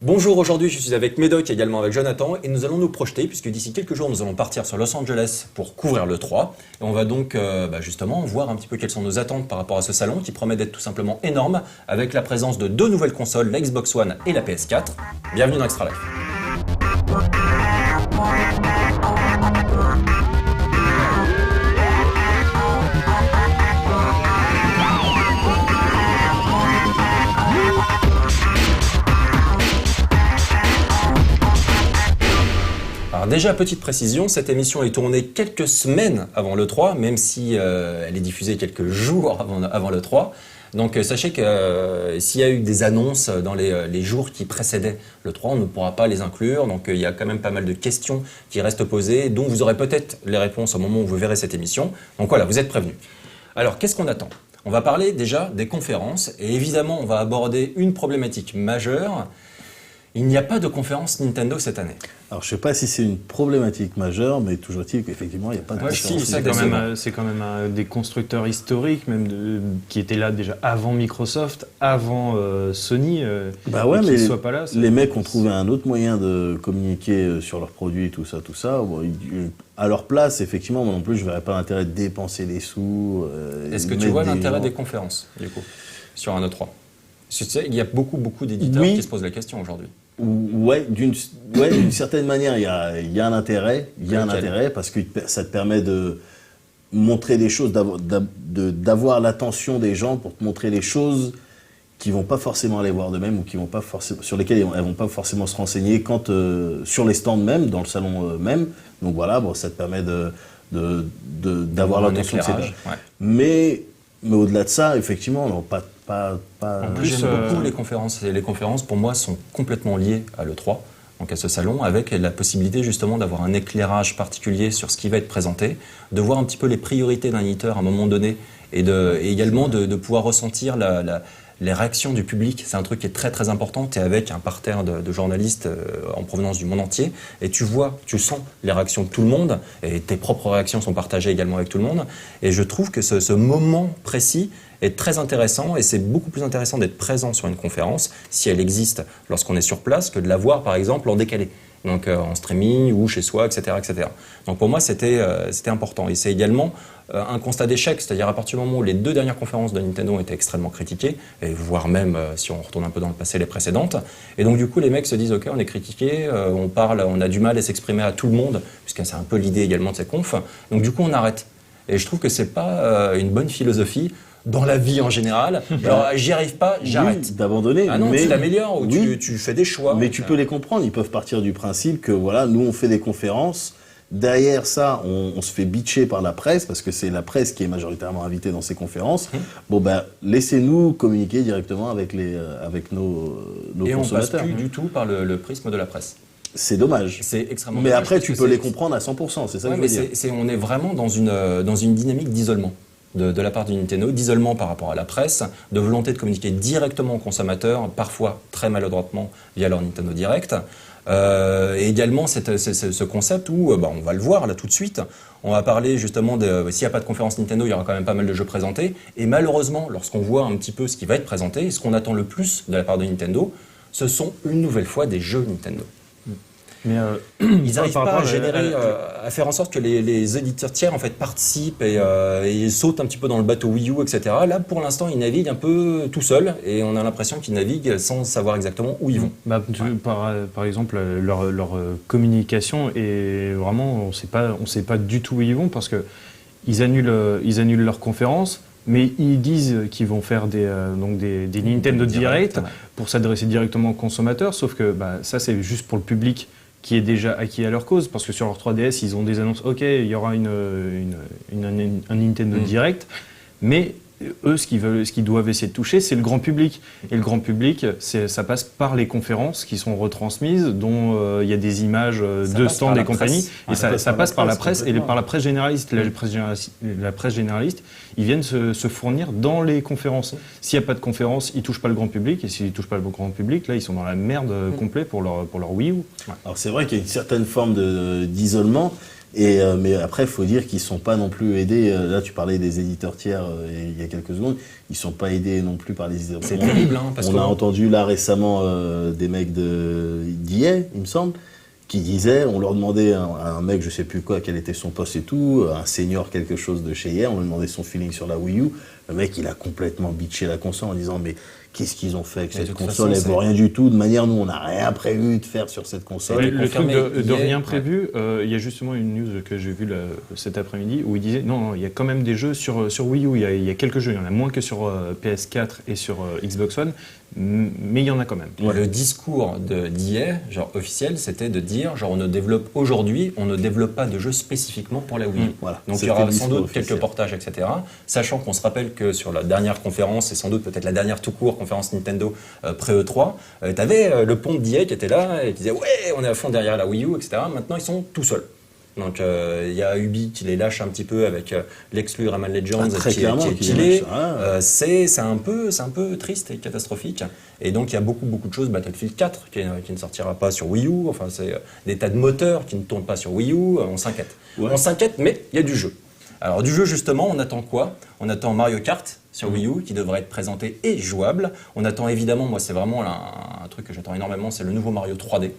Bonjour, aujourd'hui je suis avec Médoc et également avec Jonathan et nous allons nous projeter puisque d'ici quelques jours nous allons partir sur Los Angeles pour couvrir le 3 et on va donc justement voir un petit peu quelles sont nos attentes par rapport à ce salon qui promet d'être tout simplement énorme avec la présence de deux nouvelles consoles, la Xbox One et la PS4. Bienvenue dans Extra Life. Alors déjà, petite précision, cette émission est tournée quelques semaines avant le 3, même si elle est diffusée quelques jours avant le 3. Donc sachez que s'il y a eu des annonces dans les jours qui précédaient le 3, on ne pourra pas les inclure. Donc il y a quand même pas mal de questions qui restent posées, dont vous aurez peut-être les réponses au moment où vous verrez cette émission. Donc voilà, vous êtes prévenus. Alors qu'est-ce qu'on attend ? On va parler déjà des conférences et évidemment on va aborder une problématique majeure. Il n'y a pas de conférence Nintendo cette année. Alors, je ne sais pas si c'est une problématique majeure, mais toujours est-il qu'effectivement, il n'y a pas de conférence. C'est quand même des constructeurs historiques, qui étaient là déjà avant Microsoft, avant Sony, mais ne soient pas là. Les mecs ont trouvé un autre moyen de communiquer sur leurs produits, tout ça. Bon, à leur place, effectivement, moi non plus, je ne verrais pas l'intérêt de dépenser des sous. Est-ce que tu vois l'intérêt des conférences, du coup, sur un E3 ? Tu sais, il y a beaucoup d'éditeurs qui se posent la question aujourd'hui. Ouais, d'une certaine manière, il y a un intérêt. Il y a un intérêt parce que ça te permet de montrer des choses, d'avoir l'attention des gens pour te montrer les choses qui vont pas forcément aller voir d'eux-mêmes ou qui vont pas sur lesquelles elles vont pas forcément se renseigner sur les stands même, dans le salon même. Donc voilà, bon, ça te permet d'avoir l'attention de ces gens. Ouais. Mais au-delà de ça, effectivement, non, pas. En plus, j'aime beaucoup les conférences. Et les conférences, pour moi, sont complètement liées à l'E3, donc à ce salon, avec la possibilité justement d'avoir un éclairage particulier sur ce qui va être présenté, de voir un petit peu les priorités d'un éditeur à un moment donné, et également de pouvoir ressentir les réactions du public. C'est un truc qui est très très important. Tu es avec un parterre de journalistes en provenance du monde entier et tu sens les réactions de tout le monde et tes propres réactions sont partagées également avec tout le monde. Et je trouve que ce moment précis est très intéressant et c'est beaucoup plus intéressant d'être présent sur une conférence, si elle existe lorsqu'on est sur place, que de la voir par exemple en décalé. Donc en streaming ou chez soi, etc. etc. Donc pour moi, c'était important. Et c'est également un constat d'échec, c'est-à-dire à partir du moment où les deux dernières conférences de Nintendo ont été extrêmement critiquées, et voire même, si on retourne un peu dans le passé, les précédentes. Et donc du coup, les mecs se disent, ok, on est critiqué, on a du mal à s'exprimer à tout le monde, puisque c'est un peu l'idée également de ces confs. Donc du coup, on arrête. Et je trouve que c'est pas une bonne philosophie dans la vie en général. Alors, j'y arrive pas, j'arrête. Oui, d'abandonner. Ah non, mais tu t'améliores ou tu fais des choix. Mais tu peux les comprendre. Ils peuvent partir du principe que, voilà, nous, on fait des conférences. Derrière ça, on se fait bitcher par la presse, parce que c'est la presse qui est majoritairement invitée dans ces conférences. Bon, laissez-nous communiquer directement avec nos consommateurs. Et on passe plus du tout par le prisme de la presse. C'est dommage. C'est extrêmement mais dommage. après, tu peux les comprendre à 100%, c'est ça que je veux dire. On est vraiment dans une dynamique d'isolement. De la part du Nintendo, d'isolement par rapport à la presse, de volonté de communiquer directement aux consommateurs, parfois très maladroitement via leur Nintendo Direct. Et également ce concept où, on va le voir là tout de suite, on va parler justement s'il n'y a pas de conférence Nintendo, il y aura quand même pas mal de jeux présentés. Et malheureusement, lorsqu'on voit un petit peu ce qui va être présenté, ce qu'on attend le plus de la part de Nintendo, ce sont une nouvelle fois des jeux Nintendo. Mais ils n'arrivent pas à faire en sorte que les éditeurs tiers en fait, participent et sautent un petit peu dans le bateau Wii U, etc. Là, pour l'instant, ils naviguent un peu tout seuls et on a l'impression qu'ils naviguent sans savoir exactement où ils vont. Par exemple, leur communication est vraiment, on sait pas du tout où ils vont parce que ils annulent leur conférence. Mais ils disent qu'ils vont faire des Nintendo Direct pour s'adresser directement aux consommateurs, sauf que ça c'est juste pour le public qui est déjà acquis à leur cause, parce que sur leur 3DS ils ont des annonces, ok, il y aura un Nintendo Direct, mais eux ce qu'ils doivent essayer de toucher c'est le grand public, et le grand public ça passe par les conférences qui sont retransmises, dont il y a des images de stands des compagnies, et ça passe par la presse et par la presse généraliste. La presse généraliste, ils viennent se fournir dans les conférences. S'il n'y a pas de conférence, ils ne touchent pas le grand public, et s'ils ne touchent pas le grand public, là ils sont dans la merde complète pour leur Wii U. Alors c'est vrai qu'il y a une certaine forme d'isolement, Mais après, il faut dire qu'ils ne sont pas non plus aidés. Là, tu parlais des éditeurs tiers il y a quelques secondes. Ils ne sont pas aidés non plus par les éditeurs. C'est terrible, parce on a entendu là récemment des mecs d'EA, il me semble, qui disaient, on leur demandait à un mec, je sais plus quoi, quel était son poste et tout, un senior quelque chose de chez EA, on lui demandait son feeling sur la Wii U. Le mec, il a complètement bitché la console en disant, mais qu'est-ce qu'ils ont fait avec cette console? Elle vaut rien du tout. De manière, nous, on n'a rien prévu de faire sur cette console. Le truc de rien prévu, il y a justement une news que j'ai vue cet après-midi où il disait non, il y a quand même des jeux sur Wii U. Il y a quelques jeux, il y en a moins que sur PS4 et sur Xbox One, mais il y en a quand même. Ouais. Le discours d'hier, genre officiel, c'était de dire genre on ne développe pas de jeux spécifiquement pour la Wii U. Voilà. Donc il y aura sans doute quelques portages, etc. Sachant qu'on se rappelle que sur la dernière conférence, et sans doute peut-être la dernière tout court, conférence Nintendo pré-E3, tu avais le pont d'EA qui était là et qui disait ouais, on est à fond derrière la Wii U, etc. Maintenant, ils sont tout seuls. Donc il y a Ubi qui les lâche un petit peu avec l'exclu Rayman Legends qui est killé. C'est un peu triste et catastrophique. Et donc il y a beaucoup de choses. Battlefield 4 qui ne sortira pas sur Wii U. Enfin, c'est des tas de moteurs qui ne tournent pas sur Wii U. On s'inquiète. Ouais. On s'inquiète, mais il y a du jeu. Alors du jeu justement, on attend quoi? On attend Mario Kart sur Wii U qui devrait être présenté et jouable. On attend évidemment, moi c'est vraiment un truc que j'attends énormément, c'est le nouveau Mario 3D.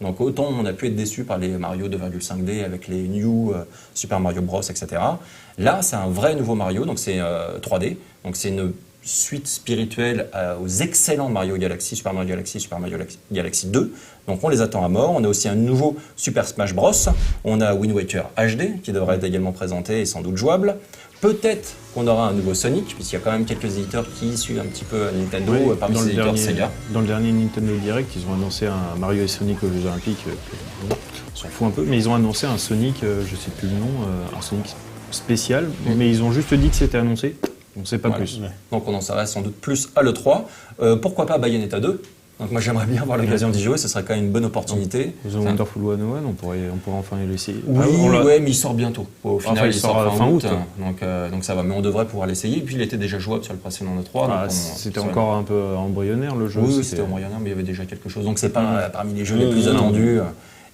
Donc autant on a pu être déçu par les Mario 2,5D avec les New Super Mario Bros, etc. Là c'est un vrai nouveau Mario, donc c'est 3D, donc c'est une suite spirituelle aux excellents Mario Galaxy, Super Mario Galaxy 2. Donc on les attend à mort. On a aussi un nouveau Super Smash Bros. On a Wind Waker HD qui devrait être également présenté et sans doute jouable. Peut-être qu'on aura un nouveau Sonic, puisqu'il y a quand même quelques éditeurs qui suivent un petit peu Nintendo parmi les éditeurs Sega. Dans le dernier Nintendo Direct, ils ont annoncé un Mario et Sonic aux Jeux Olympiques. On s'en fout un peu, mais ils ont annoncé un Sonic, je sais plus le nom, un Sonic spécial, mais ils ont juste dit que c'était annoncé. On ne sait pas plus. Ouais. Donc on en saura sans doute plus à l'E3. Pourquoi pas Bayonetta 2? Donc moi j'aimerais bien avoir l'occasion d'y jouer, ce serait quand même une bonne opportunité. The Wonderful 101, on pourrait enfin l'essayer. Oui, mais il sort bientôt. Au final, il sort fin août. Donc ça va, mais on devrait pouvoir l'essayer. Et puis il était déjà jouable sur le précédent E3. C'était encore un peu embryonnaire le jeu. Oui, c'était embryonnaire, mais il y avait déjà quelque chose. Donc c'est pas parmi les jeux les plus attendus.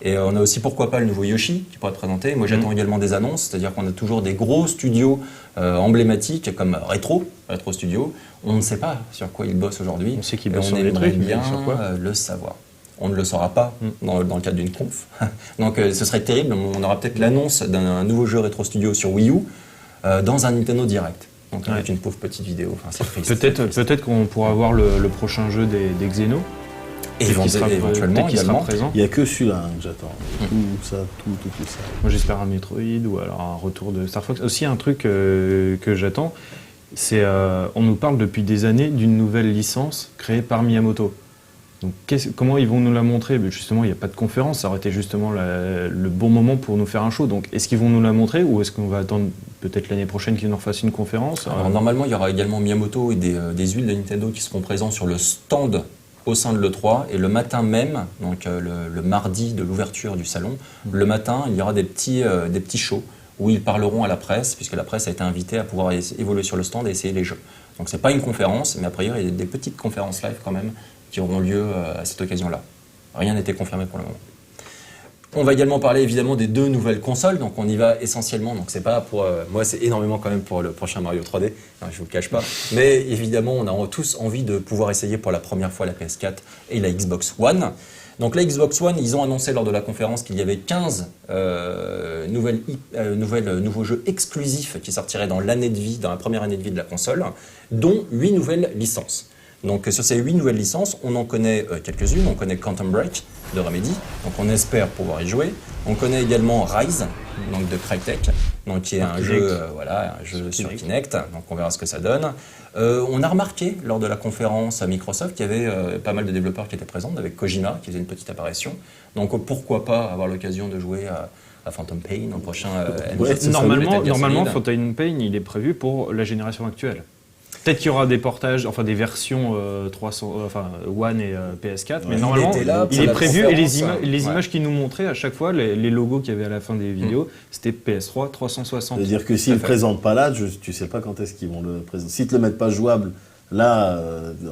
Et on a aussi, pourquoi pas, le nouveau Yoshi qui pourrait être présenté. Moi, j'attends également des annonces, c'est-à-dire qu'on a toujours des gros studios emblématiques comme Retro Studio. On ne sait pas sur quoi ils bossent aujourd'hui. On sait qu'ils bossent sur des trucs, bien sur quoi le savoir. On ne le saura pas dans le cadre d'une conf. Donc ce serait terrible. On aura peut-être l'annonce d'un nouveau jeu Retro Studio sur Wii U dans un Nintendo Direct. Donc avec une pauvre petite vidéo. Enfin, c'est triste. Peut-être qu'on pourra avoir le prochain jeu des Xeno. Et éventuellement également. Il n'y a que celui-là que j'attends. Tout ça. Moi j'espère un Metroid ou alors un retour de Star Fox. Aussi un truc que j'attends, c'est on nous parle depuis des années d'une nouvelle licence créée par Miyamoto. Donc comment ils vont nous la montrer? Justement, il n'y a pas de conférence, ça aurait été justement le bon moment pour nous faire un show. Donc est-ce qu'ils vont nous la montrer ou est-ce qu'on va attendre peut-être l'année prochaine qu'ils nous refassent une conférence? Alors, normalement, il y aura également Miyamoto et des huiles de Nintendo qui seront présents sur le stand au sein de l'E3, et le matin même, donc le mardi de l'ouverture du salon, le matin, il y aura des petits shows où ils parleront à la presse, puisque la presse a été invitée à pouvoir évoluer sur le stand et essayer les jeux. Donc c'est pas une conférence, mais après il y a des petites conférences live quand même qui auront lieu à cette occasion-là. Rien n'a été confirmé pour le moment. On va également parler évidemment des 2 nouvelles consoles, donc on y va essentiellement, donc c'est pas pour... moi c'est énormément quand même pour le prochain Mario 3D, non, je vous le cache pas, mais évidemment on a tous envie de pouvoir essayer pour la première fois la PS4 et la Xbox One. Donc la Xbox One, ils ont annoncé lors de la conférence qu'il y avait 15 nouveaux jeux exclusifs qui sortiraient dans la première année de vie de la console, dont 8 nouvelles licences. Donc sur ces 8 nouvelles licences, on en connaît quelques-unes. On connaît Quantum Break de Remedy, donc on espère pouvoir y jouer. On connaît également Rise, donc de Crytek, donc qui est un jeu sur Kinect, donc on verra ce que ça donne. On a remarqué lors de la conférence à Microsoft qu'il y avait pas mal de développeurs qui étaient présents, avec Kojima qui faisait une petite apparition. Donc pourquoi pas avoir l'occasion de jouer à Phantom Pain au prochain Normalement, Phantom Pain, il est prévu pour la génération actuelle. Peut-être qu'il y aura des portages, enfin des versions One et PS4, mais normalement il est prévu et les images qu'ils nous montraient à chaque fois, les logos qu'il y avait à la fin des vidéos, c'était PS3 360. C'est-à-dire que s'ils ne le présentent pas là, tu ne sais pas quand est-ce qu'ils vont le présenter. S'ils ne te le mettent pas jouable Là,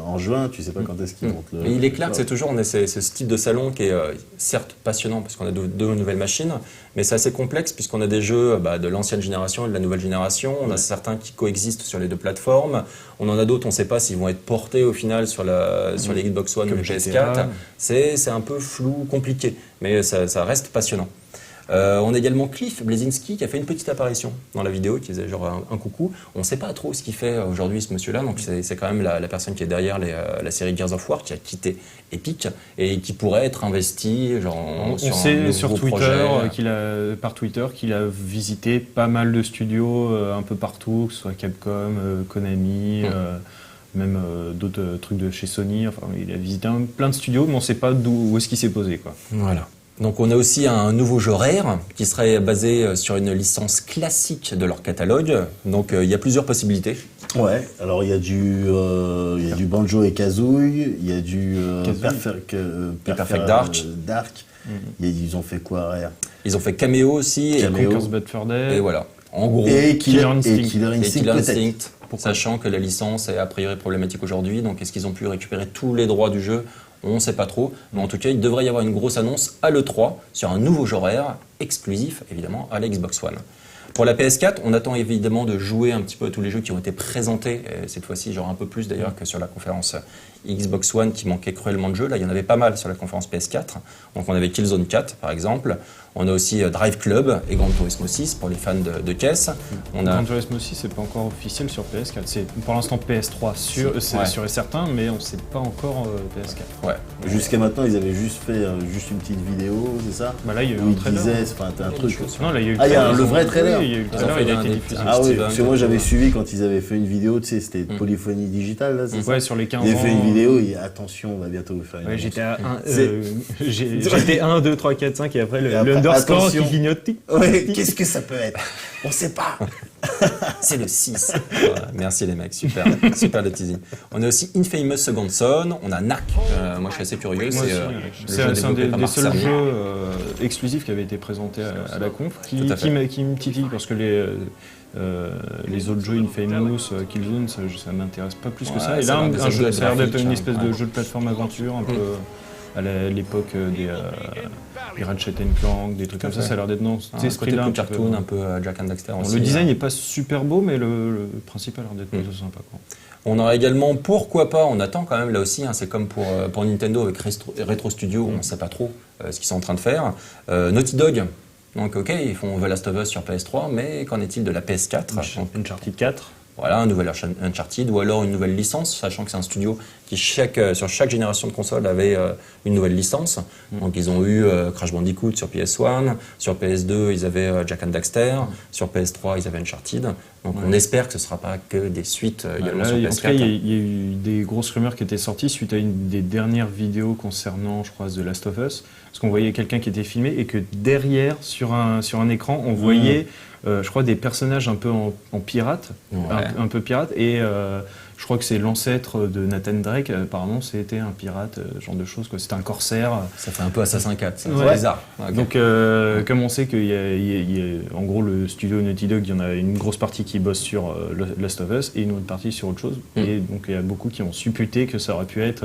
en juin, tu sais pas quand est-ce qu'ils montent. Mais il est clair que c'est toujours ce type de salon qui est certes passionnant parce qu'on a deux nouvelles machines, mais c'est assez complexe puisqu'on a des jeux de l'ancienne génération et de la nouvelle génération. On a certains qui coexistent sur les deux plateformes. On en a d'autres, on ne sait pas s'ils vont être portés au final sur les Xbox One ou les PS4. C'est un peu flou, compliqué, mais ça reste passionnant. On a également Cliff Bleszinski qui a fait une petite apparition dans la vidéo, qui faisait genre un coucou. On ne sait pas trop ce qu'il fait aujourd'hui, ce monsieur-là. Donc c'est quand même la personne qui est derrière la série Gears of War, qui a quitté Epic et qui pourrait être investi genre, on sur sait un sur nouveau Twitter projet. par Twitter qu'il a visité pas mal de studios un peu partout, que ce soit Capcom, Konami. Même d'autres trucs de chez Sony. Enfin, il a visité plein de studios, mais on ne sait pas où est-ce qu'il s'est posé, quoi. Voilà. Donc on a aussi un nouveau jeu Rare qui serait basé sur une licence classique de leur catalogue. Donc il y a plusieurs possibilités. Ouais, alors il y a du Banjo et Kazooie, il y a du Perfect Dark. Ils ont fait quoi Rare? Ils ont fait Cameo aussi. Conker's Bad Fur Day. Et voilà. En gros, et Killer Instinct, sachant que la licence est a priori problématique aujourd'hui. Donc est-ce qu'ils ont pu récupérer tous les droits du jeu? On ne sait pas trop, mais en tout cas, il devrait y avoir une grosse annonce à l'E3 sur un nouveau jeu Rare, exclusif évidemment à la Xbox One. Pour la PS4, on attend évidemment de jouer un petit peu à tous les jeux qui ont été présentés, cette fois-ci genre un peu plus d'ailleurs que sur la conférence Xbox One qui manquait cruellement de jeux. Là, il y en avait pas mal sur la conférence PS4. Donc on avait Killzone 4 par exemple. On a aussi Drive Club et Gran Turismo 6 pour les fans de caisse. Gran Turismo 6, c'est pas encore officiel sur PS4. C'est pour l'instant PS3 sûr et certain, mais on ne sait pas encore PS4. Ouais. Jusqu'à maintenant, ils avaient juste fait juste une petite vidéo, c'est ça? Bah là, il y a eu où un ils trailer. disaient, enfin, t'as un truc. Non, là, il y a eu il y a le vrai trailer. Oui, il y a eu le trailer, il a été diffusé. Ah oui, parce que moi j'avais suivi quand ils avaient fait une vidéo, tu sais, c'était Polyphonie Digitale, là, c'est ça? Ouais, sur les 15 ans. Ils avaient fait une vidéo, et attention, on va bientôt vous faire une annonce. J'étais 1, 2, 3, 4, 5 et après le underscore qui clignote. Ouais, qu'est-ce que ça peut être? On sait pas. C'est le 6. Voilà, merci les mecs, super le teasing. On a aussi Infamous Second Son, on a Knack. Moi je suis assez curieux. C'est un des seuls jeux exclusifs qui avait été présenté à la conf qui me titille parce que les autres jeux Infamous, Killzone, ça m'intéresse pas plus que ça. Et là, ça a l'air d'être une espèce de jeu de plateforme aventure un peu à l'époque des Ratchet & Clank, des trucs comme ça. Ça a l'air d'être dans cet esprit-là. Un cartoon, un peu Jack and Daxter aussi. Le design n'est pas super beau, mais le principe a l'air d'être plutôt sympa, quoi. On aura également, pourquoi pas, on attend quand même là aussi, c'est comme pour Nintendo avec Retro Studio, on ne sait pas trop ce qu'ils sont en train de faire. Naughty Dog, donc ok, ils font The Last of Us sur PS3, mais qu'en est-il de la PS4? Uncharted 4. Voilà, un nouvel Uncharted, ou alors une nouvelle licence, sachant que c'est un studio qui, sur chaque génération de console, avait une nouvelle licence. Donc ils ont eu Crash Bandicoot sur PS1, sur PS2, ils avaient Jack and Daxter, sur PS3, ils avaient Uncharted. Donc on espère que ce ne sera pas que des suites également sur PS4. En tout cas, il y a eu des grosses rumeurs qui étaient sorties suite à une des dernières vidéos concernant, je crois, The Last of Us, parce qu'on voyait quelqu'un qui était filmé et que derrière, sur un écran, on voyait... je crois des personnages un peu en pirate, un peu pirate, et je crois que c'est l'ancêtre de Nathan Drake, apparemment c'était un pirate, genre de choses, quoi. C'était un corsaire. Ça fait un peu Assassin's 4, c'est bizarre. Okay. Donc comme on sait qu'il y a, en gros le studio Naughty Dog, il y en a une grosse partie qui bosse sur Last of Us et une autre partie sur autre chose, et donc il y a beaucoup qui ont supputé que ça aurait pu être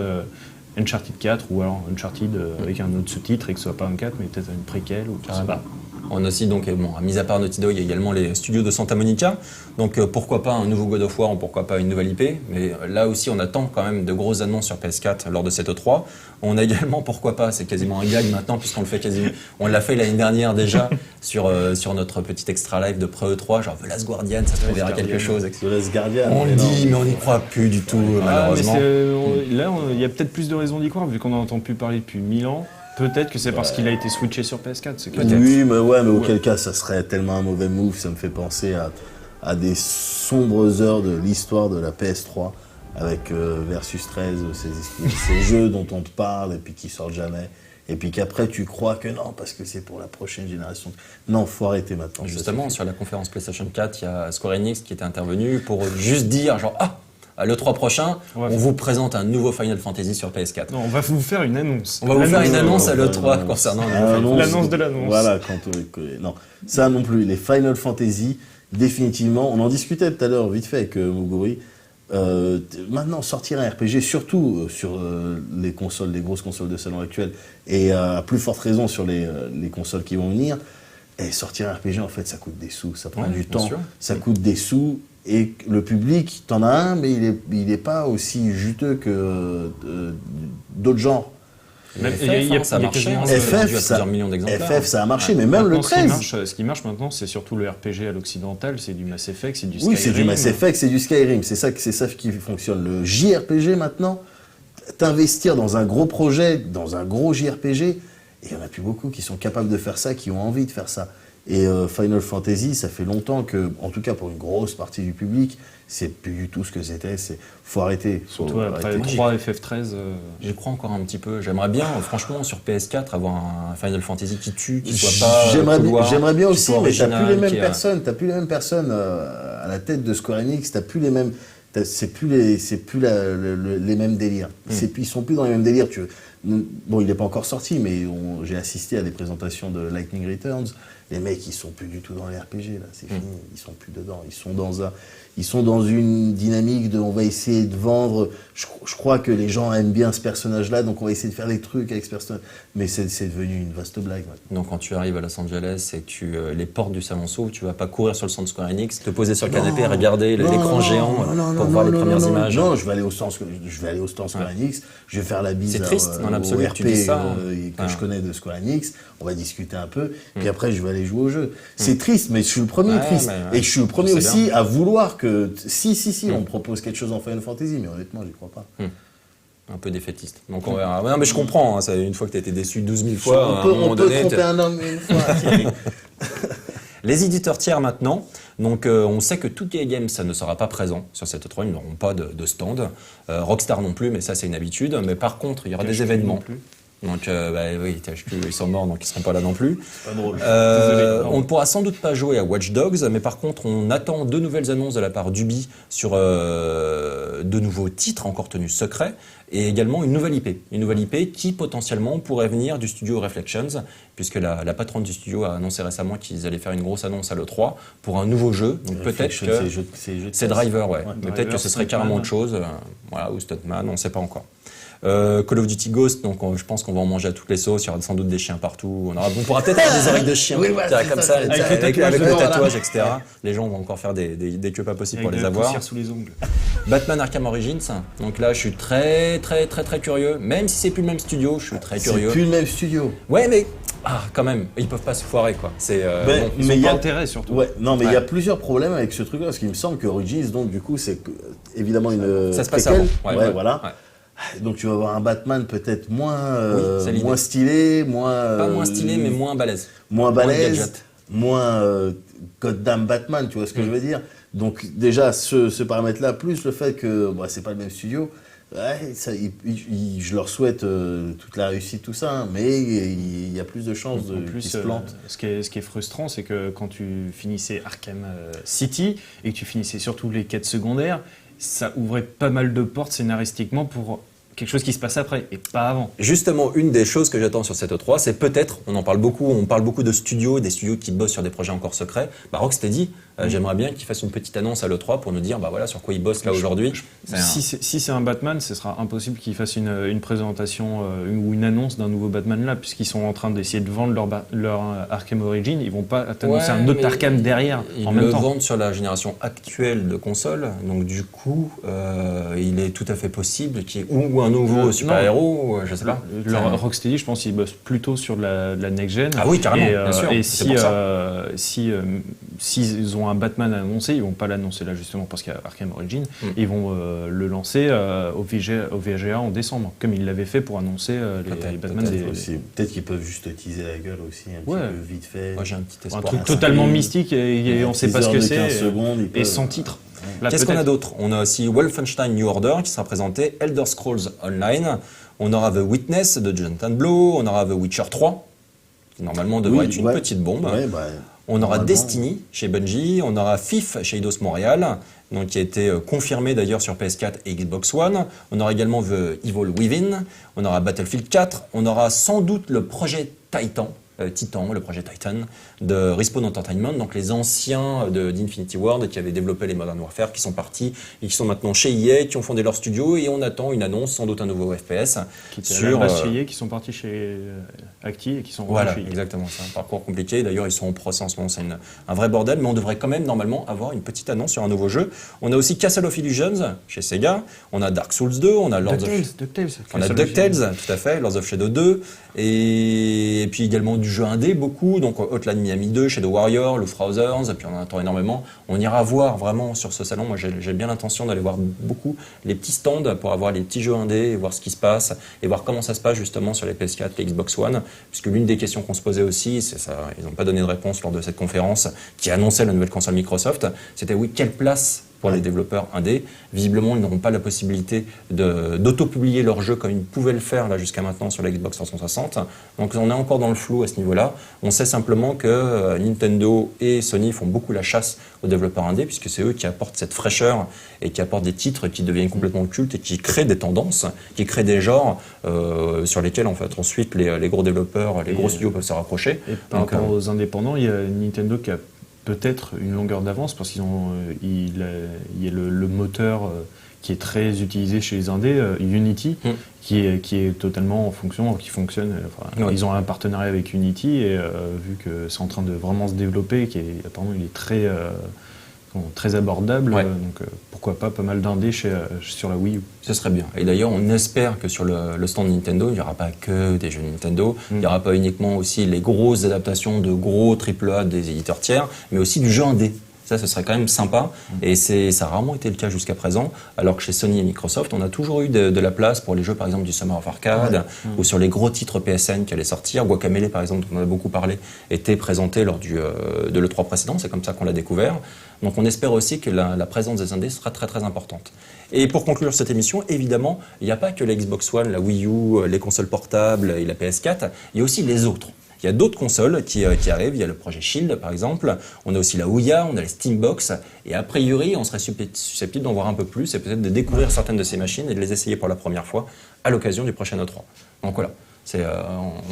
Uncharted 4 ou alors Uncharted avec un autre sous-titre et que ce soit pas un 4 mais peut-être une préquelle ou je sais pas. On a aussi, donc, mis à part Naughty Dog, il y a également les studios de Santa Monica. Donc pourquoi pas un nouveau God of War ou pourquoi pas une nouvelle IP. Mais là aussi, on attend quand même de grosses annonces sur PS4 lors de cette E3. On a également, pourquoi pas, c'est quasiment un gag maintenant puisqu'on le fait quasiment. On l'a fait l'année dernière déjà sur notre petit extra live de pré-E3, genre The Last Guardian, ça se trouve verra quelque chose. The Last Guardian. On le dit, mais on n'y croit plus du tout, malheureusement. Là, il y a peut-être plus de raisons d'y croire vu qu'on n'en entend plus parler depuis 1000 ans. Peut-être que c'est parce qu'il a été switché sur PS4. Oui, mais auquel cas, ça serait tellement un mauvais move. Ça me fait penser à des sombres heures de l'histoire de la PS3 avec Versus 13, ces jeux dont on te parle et puis qui sortent jamais. Et puis qu'après, tu crois que non, parce que c'est pour la prochaine génération. Non, faut arrêter maintenant. Justement, sur la conférence PlayStation 4, il y a Square Enix qui était intervenu pour juste dire genre à l'E3 prochain, on vous présente un nouveau Final Fantasy sur PS4. Non, on va vous faire une annonce. On va vous faire une annonce à l'E3 concernant l'annonce de l'annonce. Voilà, non, ça non plus. Les Final Fantasy, définitivement, on en discutait tout à l'heure vite fait avec Muguri. Maintenant, sortir un RPG, surtout sur les consoles, les grosses consoles de salon actuelles, et à plus forte raison sur les consoles qui vont venir, et sortir un RPG, en fait, ça coûte des sous, ça prend du temps, ça coûte des sous, et le public, t'en as un, mais il est pas aussi juteux que d'autres genres. Ça a marché, plusieurs millions d'exemplaires. FF, ça a marché, mais même le 13. Ce qui marche maintenant, c'est surtout le RPG à l'occidental, c'est du Mass Effect, c'est du Skyrim. Oui, c'est du Mass Effect, c'est du Skyrim, c'est ça qui fonctionne. Le JRPG maintenant, t'investir dans un gros projet, dans un gros JRPG, et il y en a plus beaucoup qui sont capables de faire ça, qui ont envie de faire ça. Et Final Fantasy, ça fait longtemps que, en tout cas pour une grosse partie du public, c'est plus du tout ce que c'était. Faut arrêter. Surtout après 3 FF13. J'y crois encore un petit peu. J'aimerais bien, franchement, sur PS4, avoir un Final Fantasy qui tue, qui soit pas. J'aimerais bien aussi, mais t'as plus les mêmes personnes. T'as plus les mêmes personnes à la tête de Square Enix. T'as plus les mêmes. C'est plus les mêmes délires. Ils sont plus dans les mêmes délires. Bon, il n'est pas encore sorti, mais j'ai assisté à des présentations de Lightning Returns. Les mecs, ils sont plus du tout dans les RPG, là, c'est fini, ils sont plus dedans. Ils sont dans une dynamique de on va essayer de vendre. Je crois que les gens aiment bien ce personnage-là, donc on va essayer de faire des trucs avec ce personnage. Mais c'est devenu une vaste blague maintenant. Donc quand tu arrives à Los Angeles et que les portes du salon s'ouvrent, tu vas pas courir sur le centre Square Enix, te poser sur le canapé et regarder l'écran géant pour voir les premières images. Non, je vais aller au stand Square Enix, je vais faire la bise dans l'absolu, au RP tu dis ça, que je connais de Square Enix, on va discuter un peu, puis après je vais aller jouer au jeu. C'est triste, mais je suis le premier triste. Et je suis le premier aussi à vouloir que... Si, on propose quelque chose en Final Fantasy, mais honnêtement, j'y crois pas. Un peu défaitiste. Donc on verra. Non, mais je comprends, hein, une fois que tu as été déçu 12 000 fois, on peut tromper un homme une fois. Les éditeurs tiers maintenant, donc on sait que 2K Games ça ne sera pas présent sur cette E3, ils n'auront pas de stand. Rockstar non plus, mais ça c'est une habitude. Mais par contre, il y aura des événements. Donc oui, THQ, ils sont morts, donc ils ne seront pas là non plus. C'est pas drôle. On ne pourra sans doute pas jouer à Watch Dogs, mais par contre, on attend 2 nouvelles annonces de la part d'Ubi sur 2 nouveaux titres encore tenus secrets, et également une nouvelle IP. Une nouvelle IP qui potentiellement pourrait venir du studio Reflections, puisque la patronne du studio a annoncé récemment qu'ils allaient faire une grosse annonce à l'E3 pour un nouveau jeu. Donc peut-être que c'est Driver, ouais. Mais peut-être que ce serait carrément autre chose, ou Stuntman, on ne sait pas encore. Call of Duty Ghost, donc je pense qu'on va en manger à toutes les sauces, il y aura sans doute des chiens partout, on pourra peut-être avoir des oreilles de chiens, comme ça, avec le tatouage, etc. Les gens vont encore faire des queues pas possibles pour les avoir. Sous les ongles. Batman Arkham Origins, donc là je suis très curieux, même si c'est plus le même studio, je suis très curieux. C'est plus le même studio. Ouais, mais quand même, ils peuvent pas se foirer, quoi. Mais il y a intérêt surtout. Ouais, non, mais il y a plusieurs problèmes avec ce truc-là, parce qu'il me semble que Origins, donc du coup, c'est évidemment une ça se passe avant. Voilà. Ouais. Donc tu vas avoir un Batman peut-être moins stylé, pas moins stylé, mais moins balèze. Moins goddamn Batman, tu vois ce que je veux dire. Donc déjà ce paramètre-là, plus le fait que c'est pas le même studio, je leur souhaite toute la réussite, tout ça, hein, mais il y a plus de chances qu'ils se plantent. Ce qui est frustrant, c'est que quand tu finissais Arkham City et que tu finissais surtout les quêtes secondaires, ça ouvrait pas mal de portes scénaristiquement pour quelque chose qui se passe après et pas avant. Justement, une des choses que j'attends sur cette E3, c'est peut-être, on parle beaucoup de studios, des studios qui bossent sur des projets encore secrets. Rocksteady, j'aimerais bien qu'ils fassent une petite annonce à l'E3 pour nous dire voilà sur quoi ils bossent là aujourd'hui. Si c'est un Batman, ce sera impossible qu'ils fassent une présentation ou une annonce d'un nouveau Batman là, puisqu'ils sont en train d'essayer de vendre leur Arkham Origins. Ils vont pas annoncer un autre Arkham derrière en même temps. Ils le vendent sur la génération actuelle de consoles, donc du coup, il est tout à fait possible qu'il y ait ou un nouveau super-héros, je sais pas. Rocksteady, je pense qu'ils bossent plutôt sur la next-gen. Ah oui, carrément, bien sûr. Et s'ils ont un Batman à annoncer, ils vont pas l'annoncer là justement parce qu'il y a Arkham Origins, ils vont le lancer au VGA en décembre, comme ils l'avaient fait pour annoncer les Batman. Peut-être qu'ils peuvent juste teaser la gueule aussi, un petit peu vite fait. Moi j'ai un petit espoir. Un truc totalement mystique et on sait pas ce que c'est, et sans titre. Qu'est-ce qu'on a d'autre? On a aussi Wolfenstein New Order qui sera présenté, Elder Scrolls Online, on aura The Witness de Jonathan Blow, on aura The Witcher 3, qui normalement devrait être une petite bombe. On aura Destiny chez Bungie, on aura FIF chez Eidos Montréal, donc qui a été confirmé d'ailleurs sur PS4 et Xbox One. On aura également The Evil Within, on aura Battlefield 4, on aura sans doute le projet Titan, Titan, le projet Titan de Respawn Entertainment, donc les anciens d'Infinity Ward qui avaient développé les Modern Warfare, qui sont partis et qui sont maintenant chez EA, qui ont fondé leur studio, et on attend une annonce, sans doute un nouveau FPS. Qui étaient sur, à la base chez EA, qui sont partis chez Acti et qui sont voilà, chez EA. Exactement, c'est un parcours compliqué. D'ailleurs, ils sont en procès en ce moment, c'est un vrai bordel, mais on devrait quand même normalement avoir une petite annonce sur un nouveau jeu. On a aussi Castle of Illusions chez Sega, on a Dark Souls 2, on a DuckTales, on a DuckTales, tout à fait, Lords of Shadow 2, et puis également du jeu indé, beaucoup, donc Hotline Miami 2, Shadow Warrior, Luftrausers, et puis on en attend énormément. On ira voir vraiment sur ce salon, moi j'ai bien l'intention d'aller voir beaucoup les petits stands pour avoir les petits jeux indés, et voir ce qui se passe, et voir comment ça se passe justement sur les PS4, les Xbox One, puisque l'une des questions qu'on se posait aussi, c'est ça, ils n'ont pas donné de réponse lors de cette conférence qui annonçait la nouvelle console Microsoft, c'était oui, quelle place pour les développeurs indés. Visiblement, ils n'auront pas la possibilité d'auto-publier leurs jeux comme ils pouvaient le faire là jusqu'à maintenant sur la Xbox 360. Donc on est encore dans le flou à ce niveau-là. On sait simplement que Nintendo et Sony font beaucoup la chasse aux développeurs indés, puisque c'est eux qui apportent cette fraîcheur et qui apportent des titres qui deviennent complètement cultes et qui créent des tendances, qui créent des genres sur lesquels en fait ensuite les gros développeurs, les gros studios peuvent se rapprocher. Et par rapport aux indépendants, il y a Nintendo qui a peut-être une longueur d'avance parce il y a le moteur qui est très utilisé chez les indés, Unity, qui est totalement en fonction, qui fonctionne. Enfin, ils ont un partenariat avec Unity et vu que c'est en train de vraiment se développer, apparemment il est très abordable, donc pourquoi pas mal d'indés sur la Wii U. Ce serait bien. Et d'ailleurs, on espère que sur le stand Nintendo, il n'y aura pas que des jeux Nintendo, il n'y aura pas uniquement aussi les grosses adaptations de gros AAA des éditeurs tiers, mais aussi du jeu indé. Ça, ce serait quand même sympa. Et ça a rarement été le cas jusqu'à présent, alors que chez Sony et Microsoft, on a toujours eu de la place pour les jeux, par exemple, du Summer of Arcade, ou sur les gros titres PSN qui allaient sortir. Guacamelee, par exemple, dont on a beaucoup parlé, était présenté lors de l'E3 précédent. C'est comme ça qu'on l'a découvert. Donc on espère aussi que la présence des indés sera très très importante. Et pour conclure cette émission, évidemment, il n'y a pas que la Xbox One, la Wii U, les consoles portables et la PS4, il y a aussi les autres. Il y a d'autres consoles qui arrivent, il y a le projet Shield par exemple, on a aussi la Ouya, on a les Steambox, et a priori on serait susceptible d'en voir un peu plus et peut-être de découvrir certaines de ces machines et de les essayer pour la première fois à l'occasion du prochain E3. Donc voilà,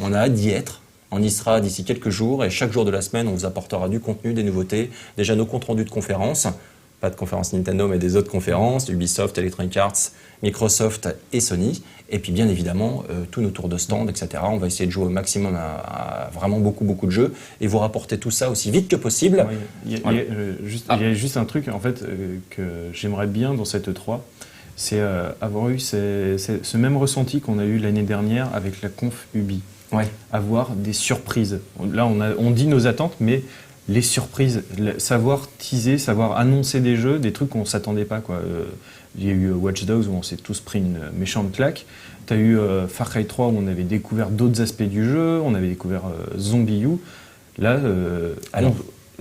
on a hâte d'y être. On y sera d'ici quelques jours et chaque jour de la semaine, on vous apportera du contenu, des nouveautés, déjà nos comptes rendus de conférences, pas de conférences Nintendo mais des autres conférences, Ubisoft, Electronic Arts, Microsoft et Sony. Et puis bien évidemment, tous nos tours de stand, etc. On va essayer de jouer au maximum à vraiment beaucoup de jeux et vous rapporter tout ça aussi vite que possible. Il y a juste un truc en fait que j'aimerais bien dans cette E3, c'est avoir eu ce même ressenti qu'on a eu l'année dernière avec la conf Ubi. Avoir des surprises. Là, on dit nos attentes, mais les surprises, savoir teaser, savoir annoncer des jeux, des trucs qu'on ne s'attendait pas, quoi. Il y a eu Watch Dogs où on s'est tous pris une méchante claque. Tu as eu Far Cry 3 où on avait découvert d'autres aspects du jeu, on avait découvert Zombie U. Là,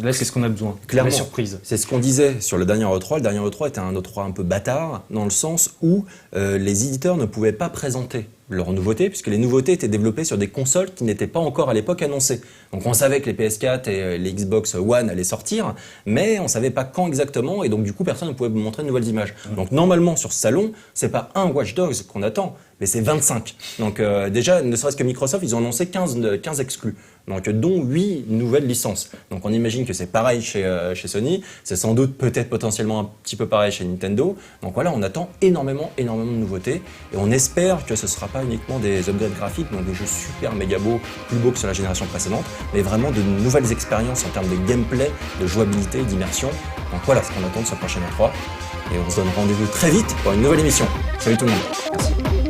qu'est-ce qu'on a besoin? Clairement, la surprise. C'est ce qu'on disait sur le dernier E3. Le dernier E3 était un E3 un peu bâtard, dans le sens où les éditeurs ne pouvaient pas présenter leurs nouveautés, puisque les nouveautés étaient développées sur des consoles qui n'étaient pas encore à l'époque annoncées. Donc on savait que les PS4 et les Xbox One allaient sortir, mais on ne savait pas quand exactement, et donc du coup personne ne pouvait vous montrer de nouvelles images. Donc normalement sur ce salon, c'est pas un Watch Dogs qu'on attend, mais c'est 25. Donc déjà, ne serait-ce que Microsoft, ils ont annoncé 15 exclus, donc dont 8 nouvelles licences. Donc on imagine que c'est pareil chez Sony, c'est sans doute peut-être potentiellement un petit peu pareil chez Nintendo. Donc voilà, on attend énormément de nouveautés, et on espère que ce ne sera pas uniquement des upgrades graphiques, donc des jeux super méga beaux, plus beaux que sur la génération précédente, mais vraiment de nouvelles expériences en termes de gameplay, de jouabilité, d'immersion. Donc voilà ce qu'on attend de ce prochain E3, et on se donne rendez-vous très vite pour une nouvelle émission. Salut tout le monde. Merci.